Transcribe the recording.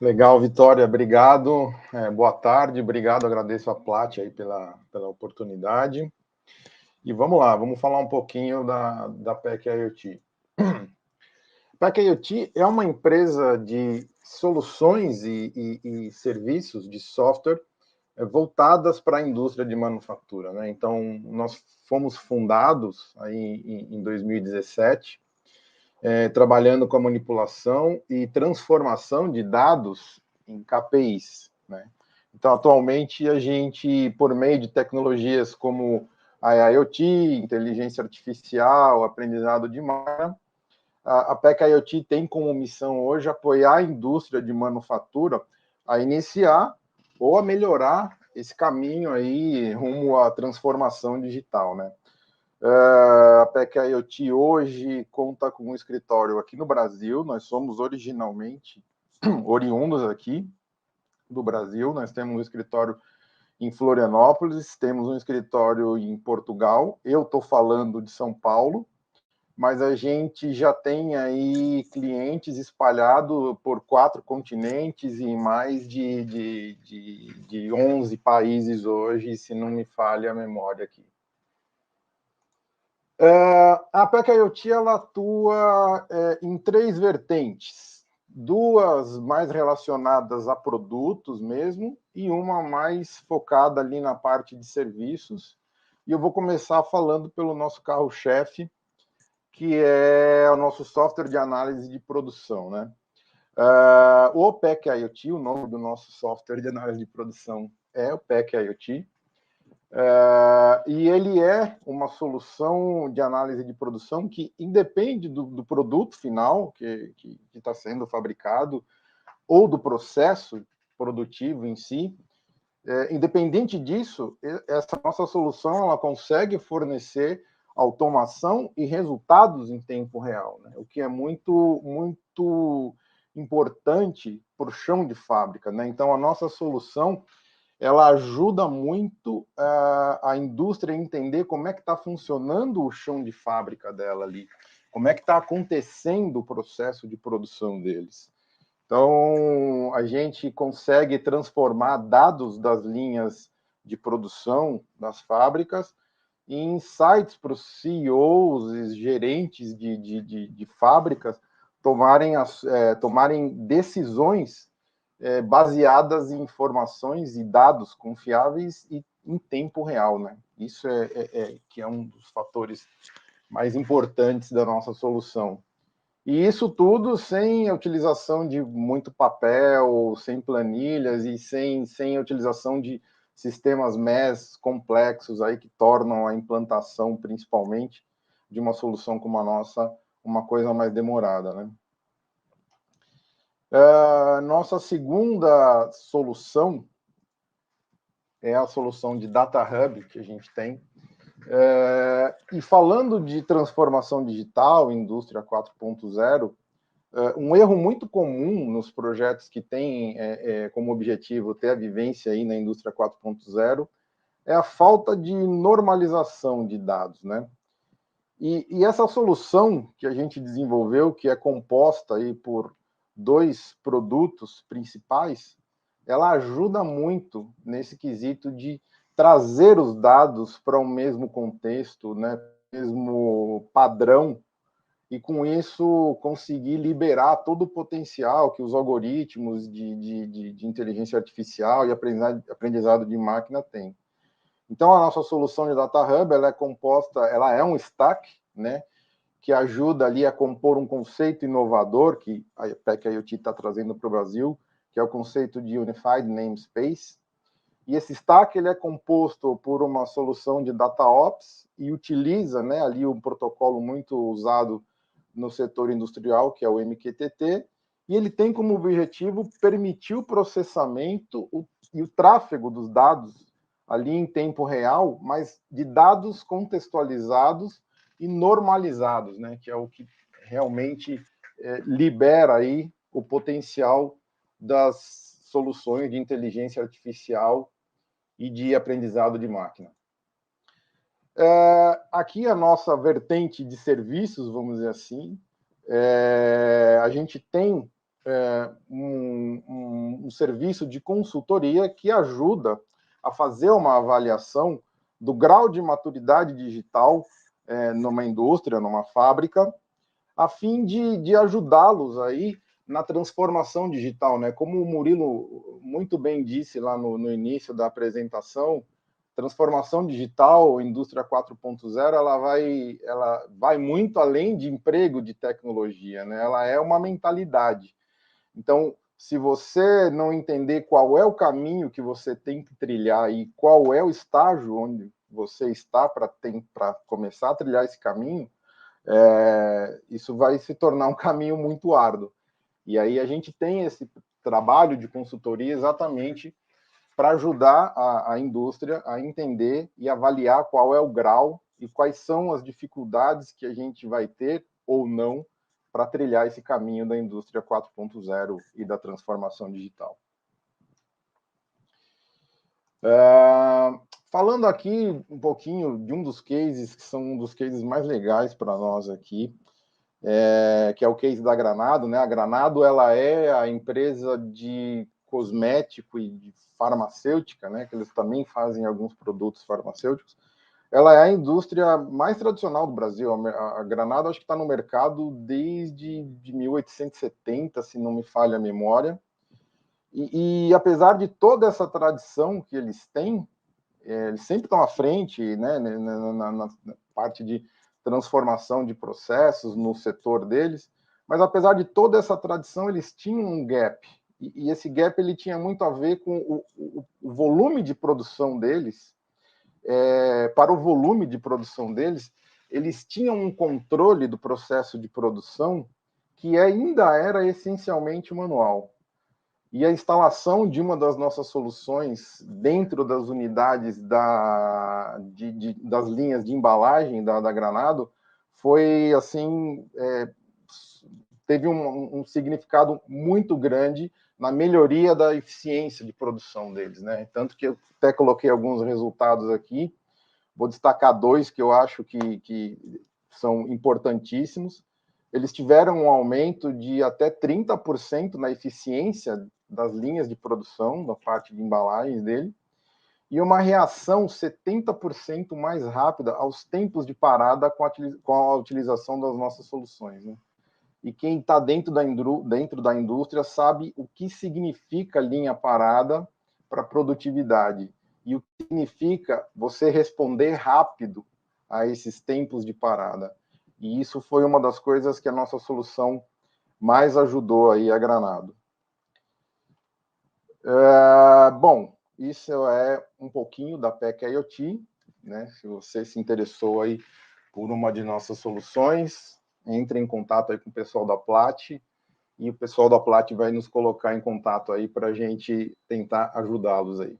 Legal, Vitória, obrigado. Boa tarde, obrigado, agradeço a Plat aí pela oportunidade. E vamos lá, vamos falar um pouquinho da PEC IoT. PEC IoT é uma empresa de soluções e serviços de software voltadas para a indústria de manufatura, né? Então, nós fomos fundados aí em 2017, trabalhando com a manipulação e transformação de dados em KPIs, né? Então, atualmente, a gente, por meio de tecnologias como a IoT, inteligência artificial, aprendizado de máquina, a PEC IoT tem como missão hoje apoiar a indústria de manufatura a iniciar ou a melhorar esse caminho aí rumo à transformação digital, né? A PEC IoT hoje conta com um escritório aqui no Brasil, nós somos originalmente oriundos aqui do Brasil, nós temos um escritório em Florianópolis, temos um escritório em Portugal, eu estou falando de São Paulo, mas a gente já tem aí clientes espalhados por 4 continentes e em mais de 11 países hoje, se não me falha a memória aqui. A PEC IoT ela atua em 3 vertentes, 2 mais relacionadas a produtos mesmo, e uma mais focada ali na parte de serviços. E eu vou começar falando pelo nosso carro-chefe, que é o nosso software de análise de produção, né? O PEC IoT, o nome do nosso software de análise de produção é o PEC IoT, e ele é uma solução de análise de produção que independe do produto final que está sendo fabricado ou do processo produtivo em si. Independente disso, essa nossa solução ela consegue fornecer automação e resultados em tempo real, né? O que é muito importante para o chão de fábrica, né? Então, a nossa solução ela ajuda muito a indústria a entender como é que está funcionando o chão de fábrica dela ali, como é que está acontecendo o processo de produção deles. Então, a gente consegue transformar dados das linhas de produção das fábricas em insights para os CEOs e gerentes de fábricas tomarem decisões baseadas em informações e dados confiáveis e em tempo real, né? Isso que é um dos fatores mais importantes da nossa solução. E isso tudo sem a utilização de muito papel, sem planilhas e sem a utilização de sistemas MES complexos aí que tornam a implantação, principalmente, de uma solução como a nossa, uma coisa mais demorada, né? Nossa segunda solução é a solução de Data Hub que a gente tem. E falando de transformação digital, indústria 4.0, um erro muito comum nos projetos que têm como objetivo ter a vivência aí na indústria 4.0 é a falta de normalização de dados, né? E essa solução que a gente desenvolveu, que é composta aí por 2 produtos principais, ela ajuda muito nesse quesito de trazer os dados para o mesmo contexto, né, mesmo padrão, e com isso conseguir liberar todo o potencial que os algoritmos de inteligência artificial e aprendizado de máquina têm. Então, a nossa solução de Data Hub, ela é composta, ela é um stack, né, que ajuda ali a compor um conceito inovador que a PEC IoT está trazendo para o Brasil, que é o conceito de Unified Namespace. E esse stack ele é composto por uma solução de DataOps e utiliza, né, ali um protocolo muito usado no setor industrial, que é o MQTT, e ele tem como objetivo permitir o processamento e o tráfego dos dados ali em tempo real, mas de dados contextualizados e normalizados, né, que é o que realmente libera aí o potencial das soluções de inteligência artificial e de aprendizado de máquina. Aqui a nossa vertente de serviços, vamos dizer assim, a gente tem um serviço de consultoria que ajuda a fazer uma avaliação do grau de maturidade digital numa indústria, numa fábrica, a fim de ajudá-los aí na transformação digital, né? Como o Murilo muito bem disse lá no início da apresentação, transformação digital, indústria 4.0, ela vai muito além de emprego de tecnologia, né? Ela é uma mentalidade. Então, se você não entender qual é o caminho que você tem que trilhar e qual é o estágio onde você está para começar a trilhar esse caminho, isso vai se tornar um caminho muito árduo. E aí a gente tem esse trabalho de consultoria exatamente para ajudar a indústria a entender e avaliar qual é o grau e quais são as dificuldades que a gente vai ter ou não para trilhar esse caminho da indústria 4.0 e da transformação digital. Falando aqui um pouquinho de um dos cases, que são um dos cases mais legais para nós aqui, que é o case da Granado, né? A Granado, ela é a empresa de cosmético e de farmacêutica, né? Que eles também fazem alguns produtos farmacêuticos. Ela é a indústria mais tradicional do Brasil. A Granado acho que está no mercado desde 1870, se não me falha a memória. E apesar de toda essa tradição que eles têm, eles sempre estão à frente, né, na parte de transformação de processos no setor deles, mas apesar de toda essa tradição, eles tinham um gap, e esse gap ele tinha muito a ver com o volume de produção deles. Para o volume de produção deles, eles tinham um controle do processo de produção que ainda era essencialmente manual. E a instalação de uma das nossas soluções dentro das unidades das linhas de embalagem da Granado foi assim, teve um significado muito grande na melhoria da eficiência de produção deles, né? Tanto que eu até coloquei alguns resultados aqui, vou destacar dois que eu acho que são importantíssimos. Eles tiveram um aumento de até 30% na eficiência das linhas de produção, da parte de embalagens dele, e uma reação 70% mais rápida aos tempos de parada com a utilização das nossas soluções, né? E quem está dentro da indústria sabe o que significa linha parada para produtividade e o que significa você responder rápido a esses tempos de parada. E isso foi uma das coisas que a nossa solução mais ajudou aí a Granado. Bom, isso é um pouquinho da PEC IoT, né? Se você se interessou aí por uma de nossas soluções, entre em contato aí com o pessoal da Plat, e o pessoal da Plat vai nos colocar em contato aí para a gente tentar ajudá-los aí.